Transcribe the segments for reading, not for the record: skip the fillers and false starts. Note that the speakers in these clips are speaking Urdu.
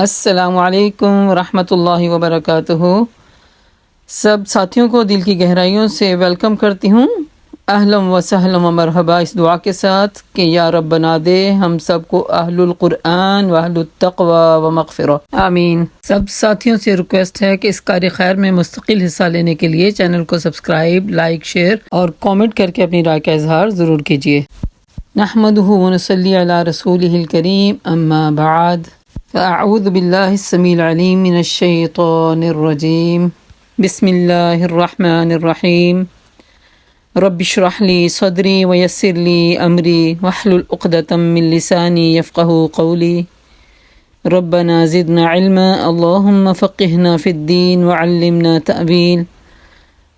السلام علیکم ورحمۃ اللہ وبرکاتہ۔ سب ساتھیوں کو دل کی گہرائیوں سے ویلکم کرتی ہوں، اہلا و سہلا و مرحبا، اس دعا کے ساتھ کہ یا رب بنا دے ہم سب کو اہل القرآن و اہل التقوی و مغفرہ، آمین۔ سب ساتھیوں سے ریکویسٹ ہے کہ اس کار خیر میں مستقل حصہ لینے کے لیے چینل کو سبسکرائب، لائک، شیئر اور کامنٹ کر کے اپنی رائے کا اظہار ضرور کیجیے۔ نحمدہ و نصلی علی رسولہ الکریم، اما بعد، فاعوذ باللہ السمیع العلیم من الشیطان الرجیم، بسم اللہ الرحمن الرحیم۔ رب اشرح لی صدری ویسر لی امری واحلل عقدۃ من لسانی یفقہوا قولی۔ ربنا زدنا علما، اللہم فقہنا فی الدین وعلمنا تأویل۔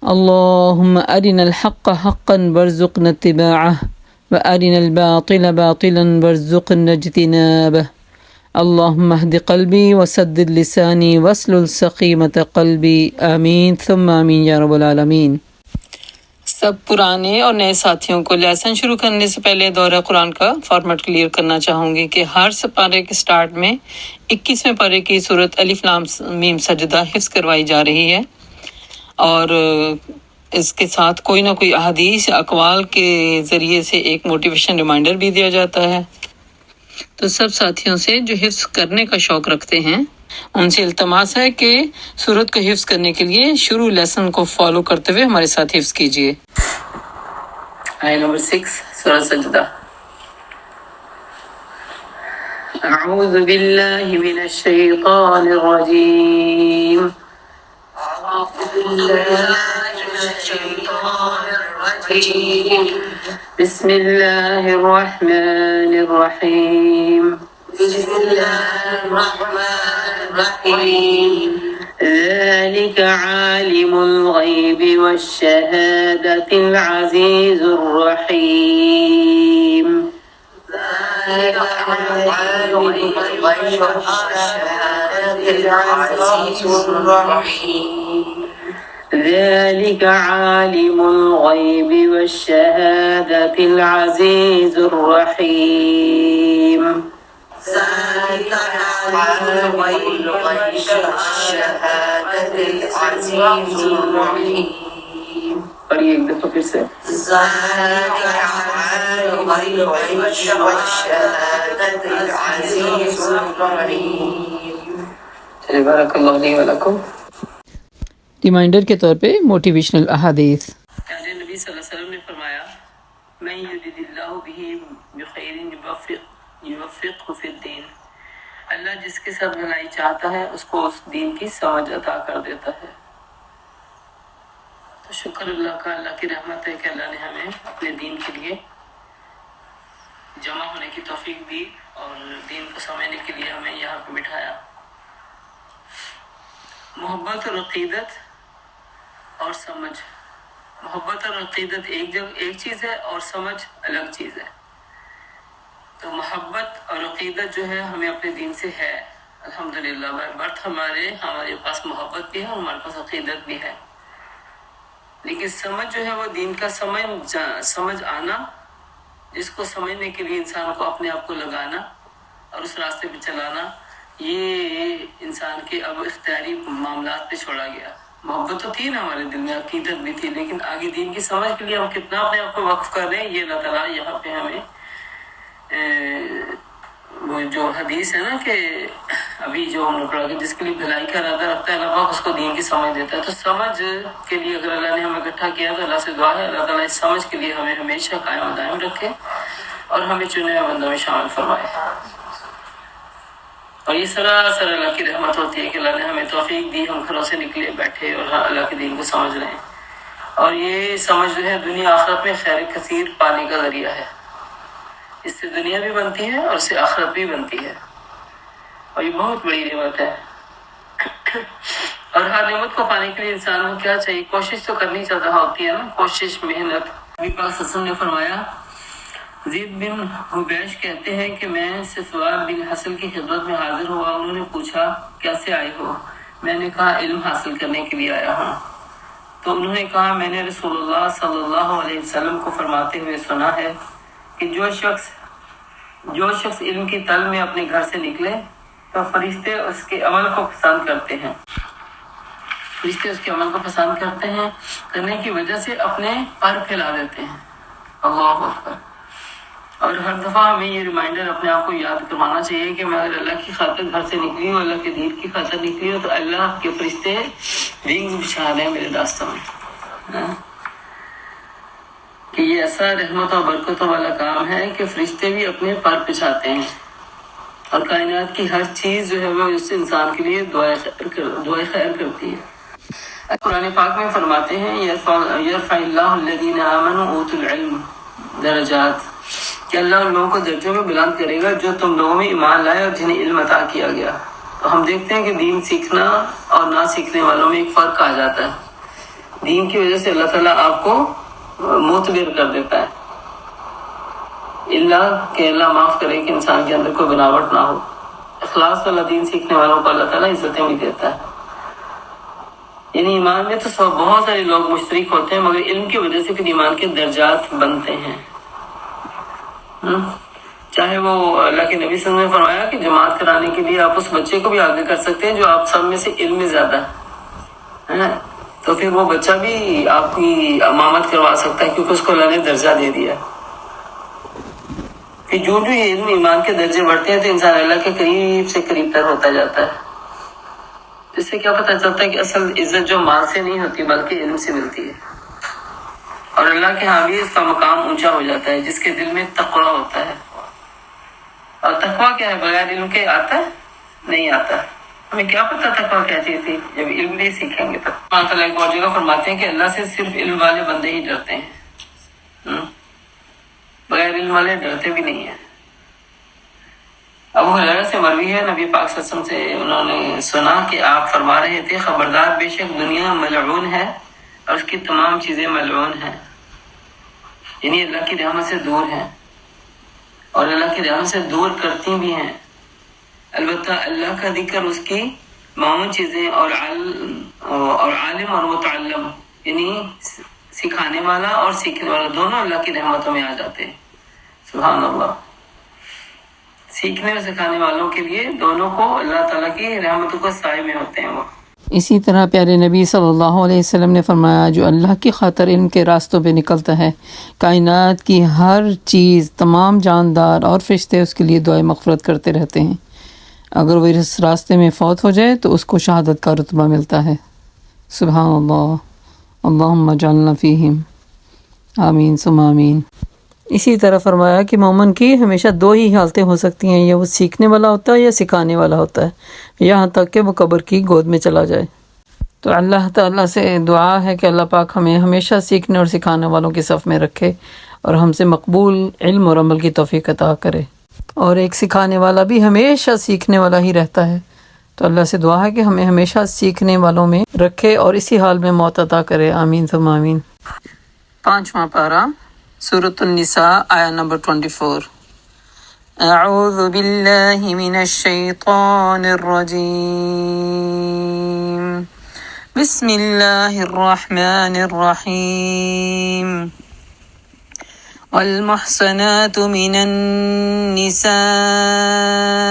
اللہم ارنا الحق حقا وارزقنا اتباعہ وارنا الباطل باطلا وارزقنا اجتنابہ۔ اللہم اہد قلبی وسدد لسانی واسلل سقیمۃ قلبی، آمین ثم آمین یا رب العالمین۔ سب پرانے اور نئے ساتھیوں کو لیسن شروع کرنے سے پہلے دورہ قرآن کا فارمیٹ کلیئر کرنا چاہوں گی کہ ہر پارے کے سٹارٹ میں 21ویں پارے کی سورت الف لام میم سجدہ حفظ کروائی جا رہی ہے، اور اس کے ساتھ کوئی نہ کوئی احادیث یا اقوال کے ذریعے سے ایک موٹیویشن ریمائنڈر بھی دیا جاتا ہے۔ تو سب ساتھیوں سے جو حفظ کرنے کا شوق رکھتے ہیں ان سے التماس ہے کہ سورت کو حفظ کرنے کے لیے شروع لیسن کو فالو کرتے ہوئے ہمارے ساتھ حفظ کیجیے۔ آیت نمبر 6 سورۃ سجدہ۔ اعوذ باللہ من الشیطان الرجیم، بسم اللہ الرحمن الرحیم۔ ذلك عالم الغیب والشہادة العزیز الرحیم۔ ذلك عالم الغیب والشہادة العزیز الرحیم۔ ذلك عالم الغیب والشہادة العزیز الرحیم۔ ذلك عالم الغیب والشہادة العزیز الرحیم۔ پڑھیے ایک دفعہ پھر سے۔ ذلك عالم الغیب والشہادة العزیز الرحیم۔ چلے، بارک اللہ لی ولکم۔ ریمائنڈر کے طور پہ موٹیویشنل احادیث۔ پیارے نبی صلی اللہ علیہ وسلم نے فرمایا، من یرد اللہ بہ بخیر یوفقہ فی الدین۔ اللہ جس کے ساتھ بھلائی چاہتا ہے اس کو اس دین کی سمجھ عطا کر دیتا ہے۔ تو شکر اللہ کا، اللہ کی رحمت ہے کہ اللہ نے ہمیں اپنے دین کے لیے جمع ہونے کی توفیق دی اور دین کو سمجھنے کے لیے ہمیں یہاں پہ بٹھایا۔ محبت اور عقیدت اور سمجھ، محبت اور عقیدت ایک چیز ہے اور سمجھ الگ چیز ہے۔ تو محبت اور عقیدت جو ہے ہمیں اپنے دین سے ہے، الحمدللہ، برتھ ہمارے پاس محبت بھی ہے اور ہمارے پاس عقیدت بھی ہے، لیکن سمجھ جو ہے وہ دین کا سمجھ آنا، جس کو سمجھنے کے لیے انسان کو اپنے آپ کو لگانا اور اس راستے پہ چلانا، یہ انسان کے اب اختیاری معاملات پہ چھوڑا گیا۔ محبت تو تھی نا ہمارے دل میں، عقیدت بھی تھی، لیکن آگے دین کی سمجھ کے لیے ہم کتنا اپنے آپ کو وقف کر رہے ہیں، یہ اللہ تعالیٰ یہاں پہ ہمیں وہ جو حدیث ہے نا کہ ابھی جو ہم نے پڑھا کہ جس کے لیے بھلائی کا ارادہ رکھتا ہے اللہ پاک اس کو دین کی سمجھ دیتا ہے۔ تو سمجھ کے لیے اگر اللہ نے ہمیں اکٹھا کیا تو اللہ سے دعا ہے اللہ تعالیٰ اس سمجھ کے لیے ہمیں ہمیشہ قائم و دائم رکھے اور ہمیں چنے ہوئے بندوں میں شامل فرمائے۔ اور یہ سراسر اللہ کی رحمت ہوتی ہے کہ اللہ نے ہمیں توفیق دی، ہم گھروں سے نکلے بیٹھے اور اللہ کے دین کو سمجھ رہے ہیں، اور یہ سمجھ جو ہے دنیا آخرت میں خیر کثیر پانے کا ذریعہ ہے۔ اس سے دنیا بھی بنتی ہے اور اس سے آخرت بھی بنتی ہے، اور یہ بہت بڑی نعمت ہے۔ اور ہر نعمت کو پانے کے لیے انسان کو کیا چاہیے؟ کوشش تو کرنی چاہتا ہوتی ہے نا، کوشش، محنت۔ نبی پاک صلی اللہ علیہ وسلم نے فرمایا، زید بن حبیش کہتے ہیں کہ میں سفوان بن حسن کی خدمت میں حاضر ہوا، انہوں نے پوچھا کیسے آئے ہو؟ میں نے کہا علم حاصل کرنے کے لیے آیا ہوں۔ تو انہوں نے کہا میں نے رسول اللہ صلی اللہ علیہ وسلم کو فرماتے ہوئے سنا ہے کہ جو شخص علم کی طلب میں اپنے گھر سے نکلے تو فرشتے اس کے عمل کو پسند کرتے ہیں، فرشتے اس کے عمل کو پسند کرتے ہیں، کرنے کی وجہ سے اپنے پر پھیلا دیتے ہیں۔ اللہ اکبر۔ اور ہر دفعہ ہمیں یہ ریمائنڈر اپنے آپ کو یاد کروانا چاہیے کہ میں اگر اللہ کی خاطر گھر سے نکلی ہوں، اللہ کے دین کی خاطر نکلی ہوں، تو اللہ کے فرشتے ونگز بچھا رہے ہیں میرے راستوں میں، کہ یہ ایسا رحمت اور برکتوں والا کام ہے کہ فرشتے بھی اپنے پر بچھاتے ہیں، اور کائنات کی ہر چیز جو ہے وہ اس انسان کے لیے دعائے خیر کرتی ہے۔ قرآن پاک میں فرماتے ہیں یرفع اللہ الذین آمنوا اوتوا العلم درجات، کہ اللہ ان لوگوں کو درجوں میں بلند کرے گا جو تم لوگوں میں ایمان لائے اور جنہیں علم عطا کیا گیا۔ تو ہم دیکھتے ہیں کہ دین سیکھنا اور نہ سیکھنے والوں میں ایک فرق آ جاتا ہے۔ دین کی وجہ سے اللہ تعالیٰ آپ کو معتبر کر دیتا ہے، اللہ کہ اللہ معاف کرے کہ انسان کے اندر کوئی بناوٹ نہ ہو۔ اخلاص والا دین سیکھنے والوں کو اللہ تعالیٰ عزتیں بھی دیتا ہے۔ یعنی ایمان میں تو بہت سارے لوگ مشترک ہوتے ہیں، مگر علم کی وجہ سے پھر ایمان کے درجات بنتے ہیں۔ چاہے وہ اللہ کے نبی صلی اللہ علیہ وسلم نے فرمایا کہ جماعت کرانے کے لیے آپ اس بچے کو بھی آگے کر سکتے ہیں جو آپ سب میں سے علم میں زیادہ ہے، تو پھر وہ بچہ بھی آپ کی امامت کروا سکتا ہے، کیونکہ اس کو اللہ نے درجہ دے دیا۔ کہ جو یہ علم ایمان کے درجے بڑھتے ہیں تو انسان اللہ کے قریب سے قریب تر ہوتا جاتا ہے۔ اس سے کیا پتہ چلتا ہے کہ اصل عزت جو مال سے نہیں ہوتی بلکہ علم سے ملتی ہے، اور اللہ کے ہاں بھی اس کا مقام اونچا ہو جاتا ہے جس کے دل میں تقویٰ ہوتا ہے۔ اور تقویٰ کیا ہے؟ بغیر علم کے آتا ہے؟ نہیں آتا۔ ہمیں کیا پتہ تقویٰ کیا چیز تھی جب علم نہیں سیکھیں گے؟ تک اللہ تعالیٰ ایک اور جگہ فرماتے ہیں کہ اللہ سے صرف علم والے بندے ہی ڈرتے ہیں، بغیر علم والے ڈرتے بھی نہیں ہیں۔ ابو ہریرہ سے مروی ہے، نبی پاک صلی اللہ علیہ وسلم سے انہوں نے سنا کہ آپ فرما رہے تھے خبردار بے شک دنیا ملعون ہے اور اس کی تمام چیزیں ملعون ہیں، یعنی اللہ کی رحمت سے دور ہیں اور اللہ کی رحمت سے دور کرتی بھی ہیں۔ البتہ اللہ کا ذکر اس کی معمول چیزیں اور عالم اور متعلم، یعنی سکھانے والا اور سیکھنے والا دونوں اللہ کی رحمتوں میں آ جاتے ہیں۔ سبحان اللہ۔ سیکھنے اور سکھانے والوں کے لیے دونوں کو اللہ تعالیٰ کی رحمتوں کو سائے میں ہوتے ہیں وہ۔ اسی طرح پیارے نبی صلی اللہ علیہ وسلم نے فرمایا جو اللہ کی خاطر علم کے راستوں پہ نکلتا ہے، کائنات کی ہر چیز، تمام جاندار اور فرشتے اس کے لیے دعائے مغفرت کرتے رہتے ہیں۔ اگر وہ اس راستے میں فوت ہو جائے تو اس کو شہادت کا رتبہ ملتا ہے۔ سبحان اللہ، اللہم اجعلنا فیہم، آمین ثم آمین۔ اسی طرح فرمایا کہ مومن کی ہمیشہ دو ہی حالتیں ہو سکتی ہیں، یا وہ سیکھنے والا ہوتا ہے یا سکھانے والا ہوتا ہے، یہاں تک کہ وہ قبر کی گود میں چلا جائے۔ تو اللہ تعالیٰ سے دعا ہے کہ اللہ پاک ہمیں ہمیشہ سیکھنے اور سکھانے والوں کی صف میں رکھے اور ہم سے مقبول علم اور عمل کی توفیق عطا کرے۔ اور ایک سکھانے والا بھی ہمیشہ سیکھنے والا ہی رہتا ہے، تو اللہ سے دعا ہے کہ ہمیں ہمیشہ سیکھنے والوں میں رکھے اور اسی حال میں موت عطا کرے، آمین ثم آمین۔ 5واں پارہ، سورۃ النساء، آیا نمبر 24۔ اعوذ باللہ من الشیطان الرجیم، بسم اللہ الرحمن الرحیم۔ والمحصنات من النساء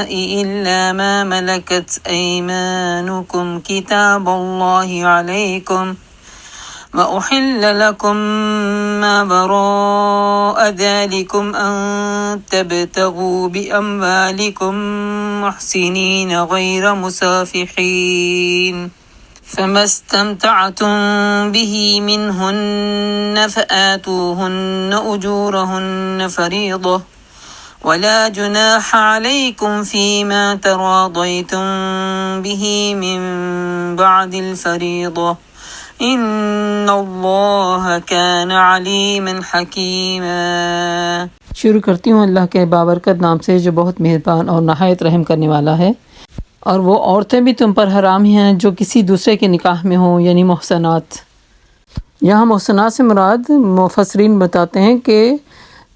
إلا ما ملكت أيمانكم كتاب الله عليكم وأحل لكم ما وراء ذلكم أن تبتغوا بأموالكم محسنين غير مسافحين، فما استمتعتم به منهن فآتوهن أجورهن فريضة، ولا جناح عليكم فيما تراضيتم به من بعد الفريضة، ان اللہ کان علیما حکیما۔ شروع کرتی ہوں اللہ کے بابرکت نام سے جو بہت مہربان اور نہایت رحم کرنے والا ہے۔ اور وہ عورتیں بھی تم پر حرام ہی ہیں جو کسی دوسرے کے نکاح میں ہوں، یعنی محسنات۔ یہاں محسنات سے مراد مفسرین بتاتے ہیں کہ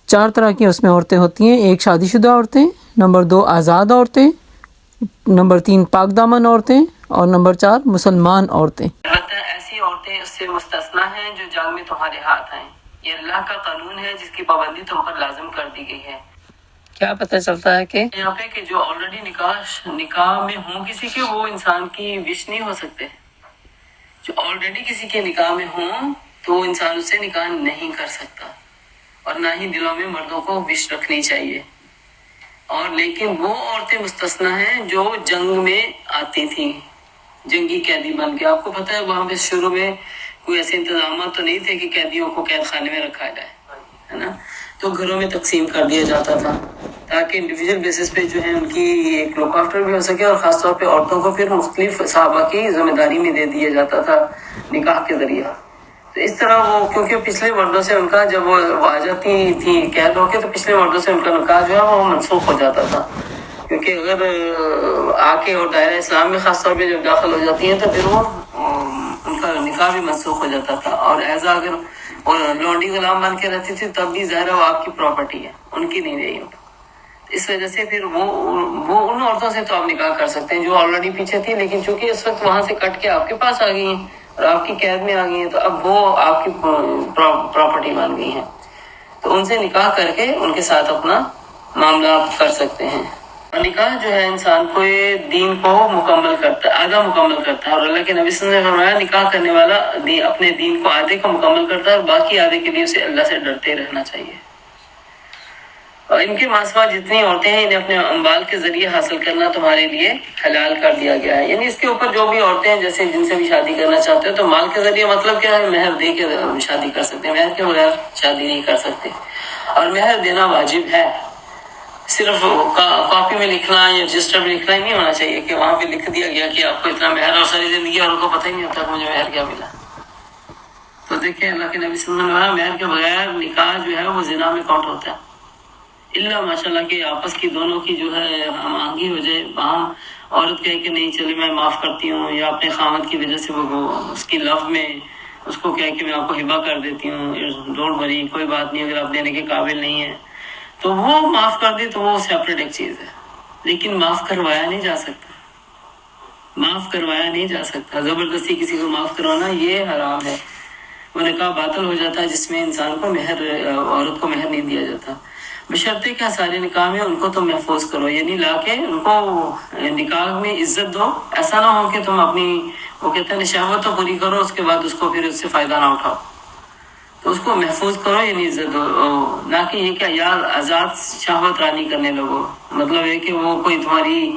4 طرح کی اس میں عورتیں ہوتی ہیں۔ 1 شادی شدہ عورتیں، نمبر 2 آزاد عورتیں، نمبر 3 پاک دامن عورتیں، اور نمبر 4 مسلمان عورتیں۔ ایسی عورتیں اس سے مستثنا ہیں جو جنگ میں تمہارے ہاتھ ہیں، یہ اللہ کا قانون ہے جس کی پابندی تم پر لازم کر دی گئی ہے۔ کیا پتہ چلتا ہے کہ یہاں پہ کہ جو آلریڈی نکاح میں ہوں کسی کے، وہ انسان کی وش نہیں ہو سکتے. جو آلریڈی کسی کے نکاح میں ہوں تو وہ انسان اس سے نکاح نہیں کر سکتا، اور نہ ہی دلوں میں مردوں کو وش رکھنی چاہیے. اور لیکن وہ عورتیں مستثنا ہیں جو جنگ میں آتی تھیں، جنگی قیدی بن کے. آپ کو پتہ ہے وہاں پہ شروع میں کوئی ایسے انتظامات تو نہیں تھے کہ قیدیوں کو قید خانے میں رکھا جائے، ہے نا. تو گھروں میں تقسیم کر دیا جاتا تھا تاکہ انڈیویجول بیسس پہ جو ہے ان کی ایک لک آفٹر بھی ہو سکے، اور خاص طور پہ عورتوں کو پھر مختلف صحابہ کی ذمہ داری میں دے دیا جاتا تھا نکاح کے ذریعے. تو اس طرح وہ، کیونکہ پچھلے مردوں سے ان کا جب وہ آ جاتی تھی قید ہو کے، تو پچھلے مردوں سے ان کا نکاح جو ہے وہ منسوخ ہو جاتا تھا. کیونکہ اگر آ کے اور دائرہ اسلام میں خاص طور پہ جب داخل ہو جاتی ہیں تو پھر وہ ان کا نکاح بھی منسوخ ہو جاتا تھا. اور ایسا اگر لونڈی غلام بن کے رہتی تھی تب بھی ظاہر وہ آپ کی پراپرٹی ہے، ان کی نہیں رہی. اس وجہ سے پھر وہ ان عورتوں سے تو آپ نکاح کر سکتے ہیں جو آلریڈی پیچھے تھی، لیکن چونکہ اس وقت وہاں سے کٹ کے آپ کے پاس آ گئی ہیں اور آپ کی قید میں آ گئی ہیں، تو اب وہ آپ کی پراپرٹی بن گئی ہیں. تو ان سے نکاح کر کے ان کے ساتھ اپنا معاملہ کر سکتے ہیں. نکاح جو ہے انسان کو دین کو مکمل کرتا ہے، آدھا مکمل کرتا ہے. اور اللہ کے نبی صلی اللہ علیہ وسلم نے فرمایا نکاح کرنے والا اپنے دین کو آدھے کو مکمل کرتا ہے، اور باقی آدھے کے لیے اسے اللہ سے ڈرتے رہنا چاہیے. اور ان کے ماسوا جتنی عورتیں ہیں انہیں اپنے اموال کے ذریعے حاصل کرنا تمہارے لیے حلال کر دیا گیا ہے. یعنی اس کے اوپر جو بھی عورتیں ہیں جیسے جن سے بھی شادی کرنا چاہتے ہو تو مال کے ذریعے مطلب کیا ہے؟ مہر دے کے شادی کر سکتے ہیں، مہر کے بغیر شادی نہیں کر سکتے. اور مہر دینا واجب ہے. صرف کاپی میں لکھنا یا رجسٹر میں لکھنا ہی نہیں ہونا چاہیے کہ وہاں پہ لکھ دیا گیا کہ آپ کو اتنا مہر، اور ساری زندگی اور ان کو پتہ ہی نہیں ہوتا کہ مجھے مہر کیا ملا. تو دیکھیں اللہ کے نبی صلی اللہ علیہ وسلم نے مہر کے بغیر نکاح جو ہے وہ زنا میں کاؤنٹ ہوتا ہے. اللہ ماشاء اللہ کہ آپس کی دونوں کی جو ہے ہم آہنگی ہو جائے. وہاں عورت کہے کہ نہیں چلے میں معاف کرتی ہوں، یا اپنے خامد کی وجہ سے وہ اس کی لو میں اس کو کہے کہ میں آپ کو ہبہ کر دیتی ہوں، ڈونٹ وری کوئی بات نہیں، اگر آپ دینے کے قابل نہیں ہیں تو وہ معاف کر دے تو وہ سیپریٹ ایک چیز ہے. لیکن معاف کروایا نہیں جا سکتا، معاف کروایا نہیں جا سکتا. زبردستی کسی کو معاف کروانا یہ حرام ہے. وہ نکاح باطل ہو جاتا ہے جس میں انسان کو مہر، عورت کو مہر نہیں دیا جاتا. بشرطے کہ سارے نکاح میں ان کو تم محفوظ کرو، یعنی لا کے ان کو نکاح میں عزت دو. ایسا نہ ہو کہ تم اپنی وہ کہتے ہیں شہوت تو پوری کرو، اس کے بعد اس کو پھر اس سے فائدہ نہ اٹھاؤ. تو اس کو محفوظ کرو، یعنی عزت دو. نہ کہ یہ کہ یار آزاد شہوت رانی کرنے لگو. مطلب ہے کہ وہ کوئی تمہاری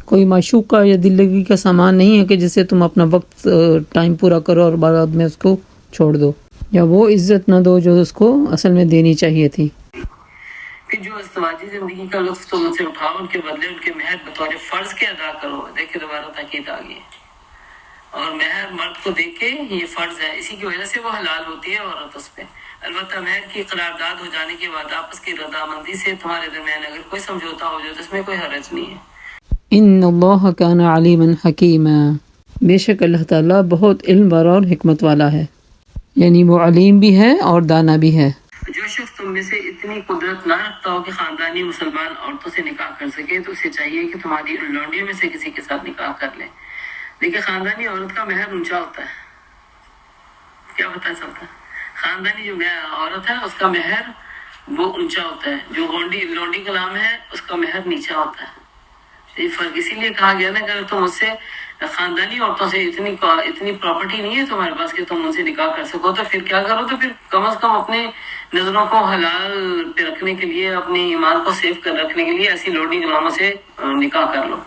کوئی معشوق کا یا دل لگی کا سامان نہیں ہے کہ جسے تم اپنا وقت ٹائم پورا کرو اور بعد میں اس کو چھوڑ دو، یا وہ عزت نہ دو جو اس کو اصل میں دینی چاہیے تھی. کہ جو ازدواجی زندگی کا لطف تم ان سے اٹھاؤ، ان کے بدلے ان کے مہر بطور فرض کے ادا کرو. دیکھیں دوبارہ تاکید آ گئی. اور مہر مرد کو دے کے یہ فرض ہے، اسی کی وجہ سے وہ حلال ہوتی ہے عورت اس پہ. البتہ مہر کی قرارداد ہو جانے کے بعد آپس کی رضامندی سے تمہارے درمیان اگر کوئی سمجھوتا ہو جائے تو اس میں کوئی حرج نہیں ہے. ان اللہ کان علیما حکیما، بے شک اللہ تعالیٰ بہت علم بر اور حکمت والا ہے، یعنی وہ علیم بھی ہے اور دانا بھی ہے. جو شخص تم میں سے اتنی قدرت نہ رکھتا ہو کہ خاندانی مسلمان عورتوں سے نکاح کر سکے تو اسے چاہیے کہ تمہاری ان لونڈیوں میں سے کسی کے ساتھ نکاح کر لے. دیکھیں خاندانی عورت کا مہر اونچا ہوتا ہے. کیا پتہ چلتا ہے؟ خاندانی جو عورت ہے اس کا مہر وہ اونچا ہوتا ہے، جو لونڈی غلام ہے اس کا مہر نیچا ہوتا ہے. یہ فرق اسی لیے کہا گیا نا کہ اگر تم اس سے خاندانی عورتوں سے اتنی پراپرٹی نہیں ہے تمہارے پاس کہ تم ان سے نکاح کر سکو، تو پھر کیا کرو؟ تو پھر کم از کم اپنے نظروں کو حلال پہ رکھنے کے لیے، اپنے ایمان کو سیف کر رکھنے کے لیے ایسی لونڈی غلاموں سے نکاح کر لو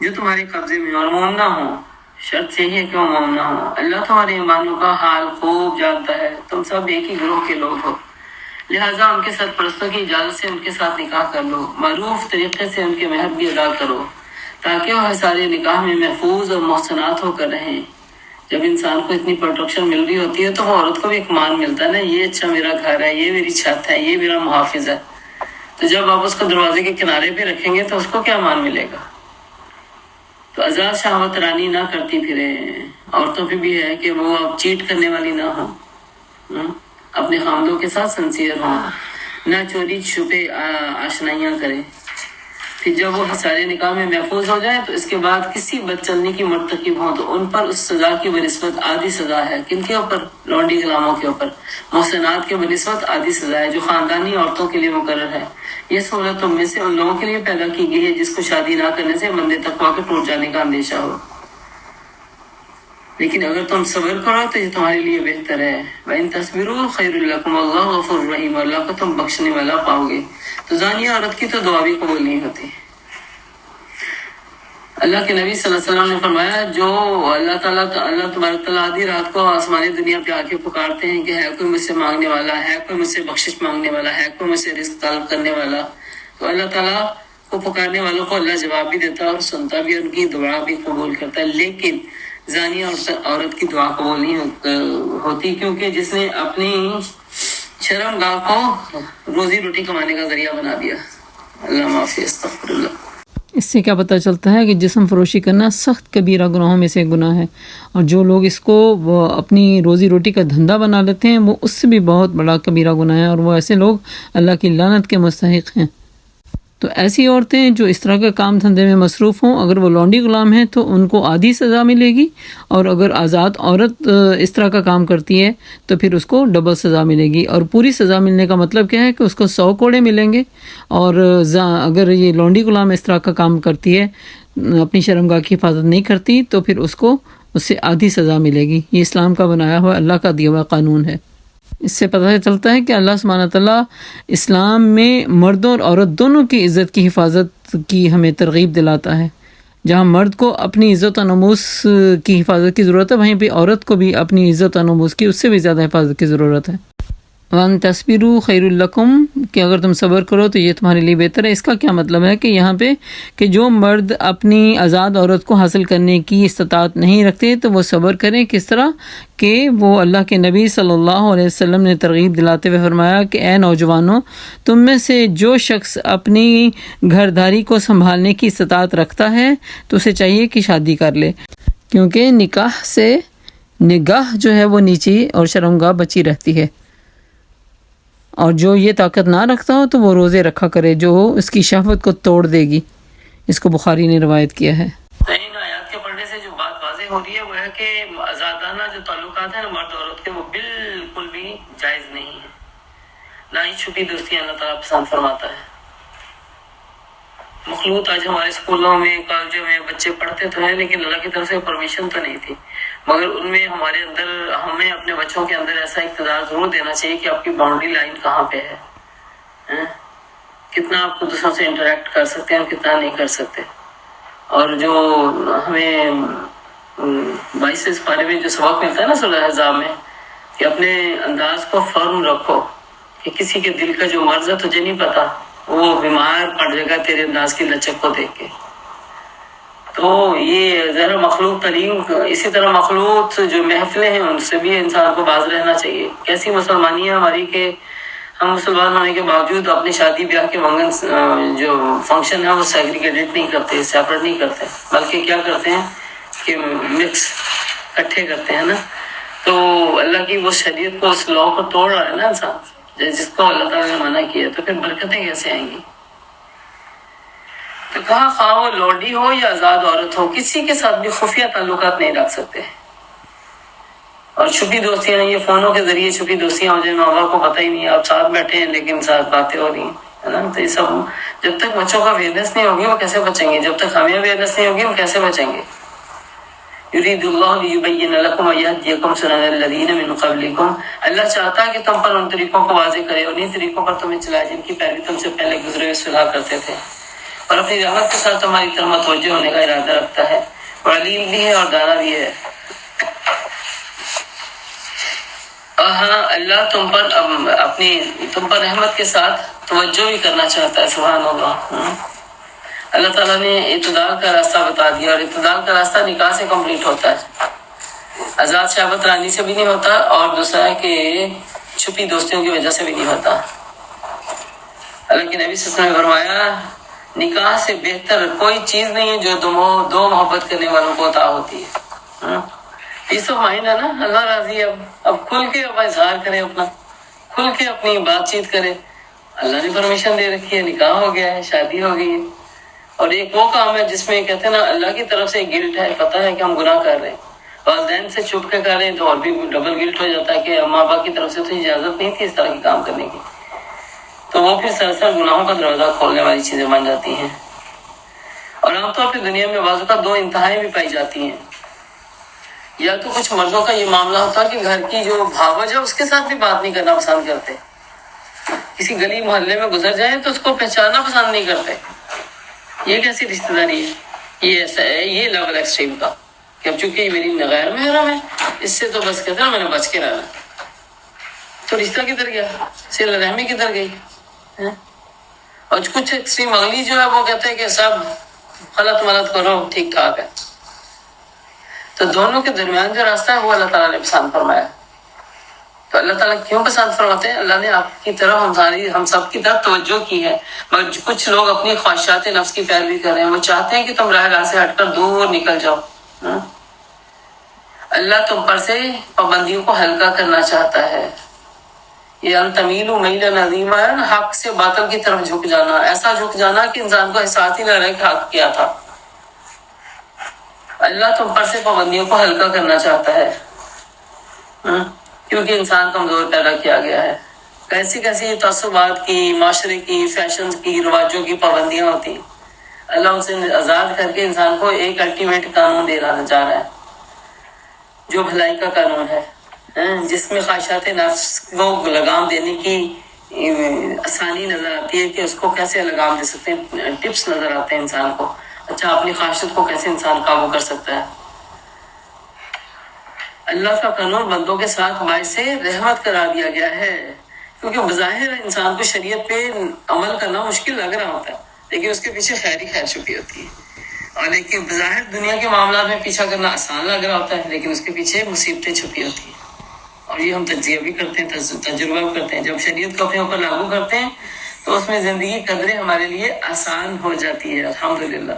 جو تمہارے قبضے میں اور مومنہ ہو. شرط یہی ہے کہ وہ مومنہ ہو. اللہ تمہارے ایمانوں کا حال خوب جانتا ہے. تم سب ایک ہی گروہ کے لوگ ہو، لہٰذا ان کے سرپرستوں کی اجازت سے ان کے ساتھ نکاح کر لو. معروف طریقے سے ان کے مہر بھی ادا کرو تاکہ وہ سارے نکاح میں محفوظ اور محسنات ہو کر رہیں. جب انسان کو اتنی پروٹیکشن مل رہی ہوتی ہے تو وہ عورت کو بھی ایک مان ملتا ہے نا، یہ اچھا میرا گھر ہے، یہ میری چھت ہے، یہ میرا محافظ ہے. تو جب آپ اس کو دروازے کے کنارے پہ رکھیں گے تو اس کو کیا مان ملے گا؟ تو آزاد شہوت رانی نہ کرتی پھرے. عورتوں پہ بھی ہے کہ وہ اب چیٹ کرنے والی نہ ہو، اپنے خامدوں کے ساتھ سنسیئر ہوں، نہ چوری چھپے آشنائیاں کریں. پھر جب وہ حصار نکاح میں محفوظ ہو جائیں تو اس کے بعد کسی بدچلنی کی مرتکب ہوں تو ان پر اس سزا کی بنسبت آدھی سزا ہے. کن کے اوپر؟ لونڈی غلاموں کے اوپر. محسنات کے بنسبت آدھی سزا ہے جو خاندانی عورتوں کے لیے مقرر ہے. یہ سہولت تم میں سے ان لوگوں کے لیے پیدا کی گئی ہے جس کو شادی نہ کرنے سے بندے تقویٰ کے ٹوٹ جانے کا اندیشہ ہو. لیکن اگر تم صبر کرو تو یہ تمہارے لیے بہتر ہے. وَإِن تَصْبِرُوا خَيْرٌ لَكُمْ وَاللَّهُ غَفُورٌ رَحِيمٌ. اللہ کو تم بخشنے والا پاؤ گے. تو زانیہ عورت کی تو دعا بھی قبول نہیں ہوتی. اللہ کے نبی صلی اللہ علیہ وسلم نے فرمایا جو اللہ تبارک تعالیٰ آدھی رات کو آسمانی دنیا پہ آ کے پکارتے ہیں کہ ہے کوئی مجھ سے مانگنے والا، ہے کوئی مجھ سے بخشش مانگنے والا، ہے کوئی مجھ سے رزق طلب کرنے والا، تو اللہ تعالیٰ کو پکارنے والوں کو اللہ جواب بھی دیتا ہے اور سنتا بھی، ان کی دعا بھی قبول کرتا ہے. لیکن زانیہ عورت کی دعا قبول نہیں ہوتی کیونکہ جس نے اپنی شرم گاہ کو روزی روٹی کمانے کا ذریعہ بنا دیا. اللہ معافی، استغفر اللہ. اس سے کیا پتہ چلتا ہے کہ جسم فروشی کرنا سخت کبیرہ گناہوں میں سے ایک گناہ ہے، اور جو لوگ اس کو اپنی روزی روٹی کا دھندا بنا لیتے ہیں وہ اس سے بھی بہت بڑا کبیرہ گناہ ہے، اور وہ ایسے لوگ اللہ کی لعنت کے مستحق ہیں. تو ایسی عورتیں جو اس طرح کے کام دھندے میں مصروف ہوں، اگر وہ لونڈی غلام ہیں تو ان کو آدھی سزا ملے گی، اور اگر آزاد عورت اس طرح کا کام کرتی ہے تو پھر اس کو ڈبل سزا ملے گی. اور پوری سزا ملنے کا مطلب کیا ہے کہ اس کو 100 کوڑے ملیں گے. اور اگر یہ لونڈی غلام اس طرح کا کام کرتی ہے، اپنی شرمگاہ کی حفاظت نہیں کرتی، تو پھر اس سے آدھی سزا ملے گی. یہ اسلام کا بنایا ہوا اللہ کا دیا ہوا قانون ہے. اس سے پتہ چلتا ہے کہ اللہ سبحانہ تعالیٰ اسلام میں مردوں اور عورت دونوں کی عزت کی حفاظت کی ہمیں ترغیب دلاتا ہے. جہاں مرد کو اپنی عزت و ناموس کی حفاظت کی ضرورت ہے، وہیں پہ عورت کو بھی اپنی عزت و ناموس کی اس سے بھی زیادہ حفاظت کی ضرورت ہے. وَأَن تَصْبِرُوا خَيْرٌ لَكُمْ کہ اگر تم صبر کرو تو یہ تمہارے لیے بہتر ہے. اس کا کیا مطلب ہے کہ یہاں پہ کہ جو مرد اپنی آزاد عورت کو حاصل کرنے کی استطاعت نہیں رکھتے تو وہ صبر کریں. کس طرح کہ وہ اللہ کے نبی صلی اللہ علیہ وسلم نے ترغیب دلاتے ہوئے فرمایا کہ اے نوجوانوں، تم میں سے جو شخص اپنی گھرداری کو سنبھالنے کی استطاعت رکھتا ہے تو اسے چاہیے کہ شادی کر لے، کیونکہ نکاح سے نگاہ جو ہے وہ نیچی اور شرمگاہ بچی رہتی ہے. اور جو یہ طاقت نہ رکھتا ہو تو وہ روزے رکھا کرے جو اس کی شہوت کو توڑ دے گی. اس کو بخاری نے روایت کیا ہے. ان آیات کے پڑھنے سے جو بات واضح ہو رہی ہے وہ ہے کہ آزادانہ جو تعلقات ہیں نا مرد عورت کے، وہ بالکل بھی جائز نہیں ہے. نہ ہی چھپی دوستیاں اللہ تعالیٰ پسند فرماتا ہے. مخلوط آج ہمارے اسکولوں میں، کالجوں میں بچے پڑھتے تو ہیں لیکن اللہ کی طرف سے پرمیشن تو نہیں تھی، مگر ان میں ہمیں اپنے بچوں کے اندر ایسا اقتدار ضرور دینا چاہیے کہ آپ کی باؤنڈری لائن کہاں پہ ہے، کتنا آپ کو دوسروں سے انٹریکٹ کر سکتے ہیں اور کتنا نہیں کر سکتے. اور جو ہمیں 22 پارے میں جو سبق ملتا ہے نا سورہ احزاب میں کہ اپنے انداز کو فرم رکھو، کہ کسی کے دل کا جو مرض ہے تجھے نہیں پتا، وہ بیمار پڑ جائے گا تیرے انداز کی لچک کو دیکھ کے. تو یہ ذرا مخلوط ترین، اسی طرح مخلوط جو محفلیں ہیں ان سے بھی انسان کو باز رہنا چاہیے. کیسی مسلمانی ہے ہماری کہ ہم مسلمان ہونے کے باوجود اپنی شادی بیاہ کے منگن جو فنکشن ہے وہ سیگریگیٹڈ نہیں کرتے، سیپریٹ نہیں کرتے، بلکہ کیا کرتے ہیں کہ مکس اکٹھے کرتے ہیں نا. تو اللہ کی وہ شریعت کو، اس لاء کو توڑ رہا ہے نا انسان، جس کو اللہ تعالیٰ نے منع کیا. تو پھر برکتیں کیسے آئیں گی؟ تو کہا خواہ وہ لونڈی ہو یا آزاد عورت ہو، کسی کے ساتھ بھی خفیہ تعلقات نہیں رکھ سکتے. اور چھپی دوستیاں، یہ فونوں کے ذریعے چھپی دوستیاں ہو جائیں، ماں باپ کو پتہ ہی نہیں، آپ ساتھ بیٹھے ہیں لیکن ساتھ باتیں ہو رہی ہیں، ہے نا. تو یہ سب جب تک بچوں کا اویئرنیس نہیں ہوگی وہ کیسے بچیں گے؟ جب تک ہمیں اویئرنیس نہیں ہوگی ہم کیسے بچیں گے؟ یرید اللہ لیبین لکم ویہدیکم سنن الذین من قبلکم. اللہ چاہتا ہے کہ تم پر ان طریقوں کو واضح کرے، انہیں طریقوں پر تمہیں چلائے جن کی پیروی تم سے پہلے گزرے ہوئے صلح کرتے تھے، اور اپنی رحمت کے ساتھ تمہاری طرف متوجہ ہونے کا ارادہ رکھتا ہے، اور علیم بھی ہے اور دانا بھی ہے. ہاں اللہ تم پر رحمت کے ساتھ توجہ بھی کرنا چاہتا ہے. سبحان اللہ. اللہ تعالیٰ نے اعتدال کا راستہ بتا دیا، اور اعتدال کا راستہ نکاح سے کمپلیٹ ہوتا ہے، آزاد شہوت رانی سے بھی نہیں ہوتا، اور دوسرا ہے کہ چھپی دوستیوں کی وجہ سے بھی نہیں ہوتا. اللہ کے نبی صلی اللہ علیہ وسلم نے فرمایا نکاح سے بہتر کوئی چیز نہیں ہے جو دو محبت کرنے والوں کو عطا ہوتی ہے. پیس آف مائنڈ ہے نا، اللہ راضی ہے. اب کھل کے اظہار کرے اپنا، کھل کے اپنی بات چیت کرے. اللہ نے پرمیشن دے رکھی ہے، نکاح ہو گیا ہے، شادی ہو گئی ہے. اور ایک وہ کام ہے جس میں کہتے ہیں نا اللہ کی طرف سے گلٹ ہے، پتہ ہے کہ ہم گناہ کر رہے ہیں، والدین سے چھپ کے کر رہے ہیں تو اور بھی ڈبل گلٹ ہو جاتا ہے کہ ماں باپ کی طرف سے تو اجازت نہیں تھی اس طرح کے کام کرنے کی، تو وہ پھر سراسر گناہوں کا دروازہ کھولنے والی چیزیں بن جاتی ہیں۔ اور عام طور پہ دنیا میں بعض اوقات دو انتہائیں بھی پائی جاتی ہیں، یا تو کچھ مردوں کا یہ معاملہ ہوتا ہے کہ گھر کی جو بھاوج ہے اس کے ساتھ بھی بات نہیں کرنا پسند کرتے، کسی گلی محلے میں گزر جائیں تو اس کو پہچاننا پسند نہیں کرتے، یہ کیسی رشتہ داری ہے؟ یہ ایسا ہے، یہ لیول ایکسٹریم کا کہ اب چونکہ یہ میری غیر محرم ہے اس سے تو بس کہتے ہیں میں نے بچ کے رہنا، تو رشتہ کدھر گیا، صلہ رحمی کدھر گئی؟ اور کچھ ایکسٹریم اگلی جو ہے وہ کہتے ہیں کہ سب غلط ملت کرو ٹھیک ٹھاک ہے، تو دونوں کے درمیان جو راستہ ہے وہ اللہ تعالیٰ نے پسند فرمایا۔ تو اللہ تعالیٰ کیوں پسند فرماتے ہیں؟ اللہ نے آپ کی طرف ہم سب کی طرف توجہ کی ہے، مگر کچھ لوگ اپنی خواہشات نفس کی پیروی کر رہے ہیں، وہ چاہتے ہیں کہ تم راہ سے ہٹ کر دور نکل جاؤ۔ اللہ تم پر سے پابندیوں کو ہلکا کرنا چاہتا ہے، یہ انتمیل میلا عظیما ہے، حق سے باطل کی طرف جھک جانا، ایسا جھک جانا کہ انسان کو احساس ہی نہ رہے کہ حق کیا تھا۔ اللہ تم پر سے پابندیوں کو ہلکا کرنا چاہتا ہے، کیونکہ انسان کمزور پیدا کیا گیا ہے۔ کیسی کیسی تعصبات کی، معاشرے کی، فیشن کی، رواجوں کی پابندیاں ہوتی ہیں، اللہ ان سے آزاد کر کے انسان کو ایک الٹیمیٹ قانون دے رہا جا رہا ہے جو بھلائی کا قانون ہے، جس میں خواہشات نفس کو لگام دینے کی آسانی نظر آتی ہے کہ اس کو کیسے لگام دے سکتے ہیں، ٹپس نظر آتے ہیں انسان کو، اچھا اپنی خواہشات کو کیسے انسان قابو کر سکتا ہے۔ اللہ کا قانون بندوں کے ساتھ باعث رحمت قرار دیا گیا ہے، کیونکہ بظاہر انسان کو شریعت پہ عمل کرنا مشکل لگ رہا ہوتا ہے لیکن اس کے پیچھے خیر ہی خیر چھپی ہوتی ہے، اور لیکن بظاہر دنیا کے معاملات میں پیچھا کرنا آسان لگ رہا ہوتا ہے لیکن اس کے پیچھے مصیبتیں چھپی ہوتی ہیں، اور یہ ہم تجزیہ بھی کرتے ہیں، تجربہ بھی کرتے ہیں۔ جب شریعت کو اپنے اوپر لاگو کرتے ہیں تو اس میں زندگی قدریں ہمارے لیے آسان ہو جاتی ہے الحمدللہ،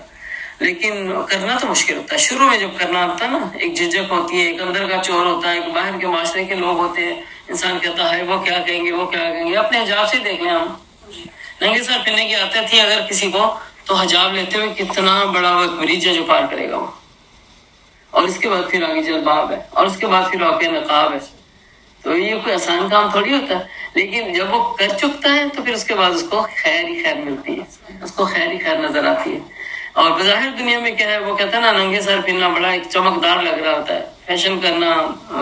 لیکن کرنا تو مشکل ہوتا ہے۔ شروع میں جب کرنا ہوتا ہے نا، ایک جھجک ہوتی ہے، ایک اندر کا چور ہوتا ہے، ایک باہر کے معاشرے کے لوگ ہوتے ہیں، انسان کہتا ہے وہ کیا کہیں گے، وہ کیا کہیں گے۔ اپنے حجاب سے دیکھ لیں، ہم ننگے سر پھرنے کی عادت تھی اگر کسی کو، تو حجاب لیتے ہوئے کتنا بڑا وہ مریض ہے جو پار کرے گا وہ، اور اس کے بعد پھر آگے جلباب ہے، اور اس کے بعد پھر واقع نقاب ہے، تو یہ کوئی آسان کام تھوڑی ہوتا ہے، لیکن جب وہ کر چکتا ہے تو پھر اس کے بعد اس کو خیر ہی خیر ملتی ہے، اس کو خیر ہی خیر نظر آتی ہے۔ اور بظاہر دنیا میں کیا ہے، وہ کہتا ہے نا ننگے سر پھرنا بڑا ایک چمکدار لگ رہا ہوتا ہے، فیشن کرنا،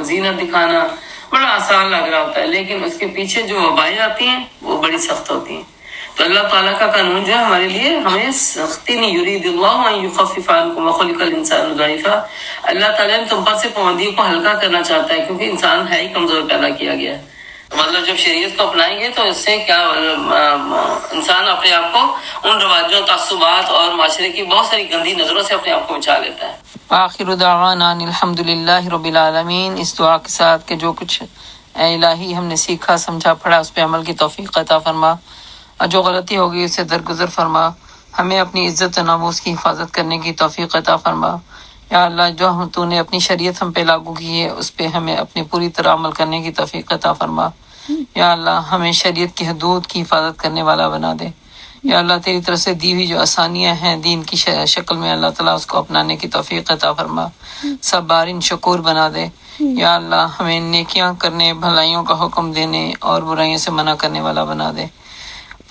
زینت دکھانا بڑا آسان لگ رہا ہوتا ہے، لیکن اس کے پیچھے جو وبائیں آتی ہیں وہ بڑی سخت ہوتی ہیں۔ تو اللہ تعالیٰ کا قانون جو ہے ہمارے لیے ہمیں سختی نہیں، یرید اللہ ان یخفف عنکم وخلق الانسان ضعیفا، اللہ تعالیٰ نے تم پر سے پابندیوں کو ہلکا کرنا چاہتا ہے کیونکہ انسان ہے ہی کمزور پیدا کیا گیا ہے۔ مطلب جب شریعت کو اپنائیں گے تو اس سے کیا انسان اپنے آپ کو ان رواجوں، تعصبات اور معاشرے کی بہت ساری گندی نظروں سے اپنے آپ کو بچا لیتا ہے۔ آخر دعوانا الحمدللہ رب العالمین۔ اس دعا کے ساتھ کہ جو کچھ اے الہی ہم نے سیکھا سمجھا پڑھا اس پہ عمل کی توفیق عطا فرما، اور جو غلطی ہوگی اسے درگزر فرما، ہمیں اپنی عزت و ناموس کی حفاظت کرنے کی توفیق عطا فرما۔ یا اللہ جو تو نے اپنی شریعت ہم پہ لاگو کی ہے اس پہ ہمیں اپنی پوری طرح عمل کرنے کی توفیق عطا فرما۔ یا اللہ ہمیں شریعت کی حدود کی حفاظت کرنے والا بنا دے۔ یا اللہ تیری طرف سے دی ہوئی جو آسانیاں ہیں دین کی شکل میں، اللہ تعالیٰ اس کو اپنانے کی توفیق عطا فرما، صبارین شکور بنا دے۔ یا اللہ ہمیں نیکیاں کرنے، بھلائیوں کا حکم دینے اور برائیوں سے منع کرنے والا بنا دے۔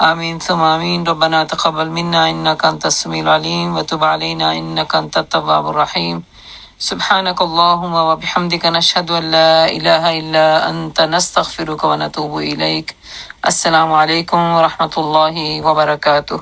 آمین ثم آمین۔ ربنا تقبل منا انک انت السمیع العلیم وتب علینا انک انت التواب الرحیم۔ سبحانک اللہم وبحمدک نشہد ان لا الہ الا انت نستغفرک ونتوب الیک۔ السلام علیکم ورحمۃ اللہ وبرکاتہ۔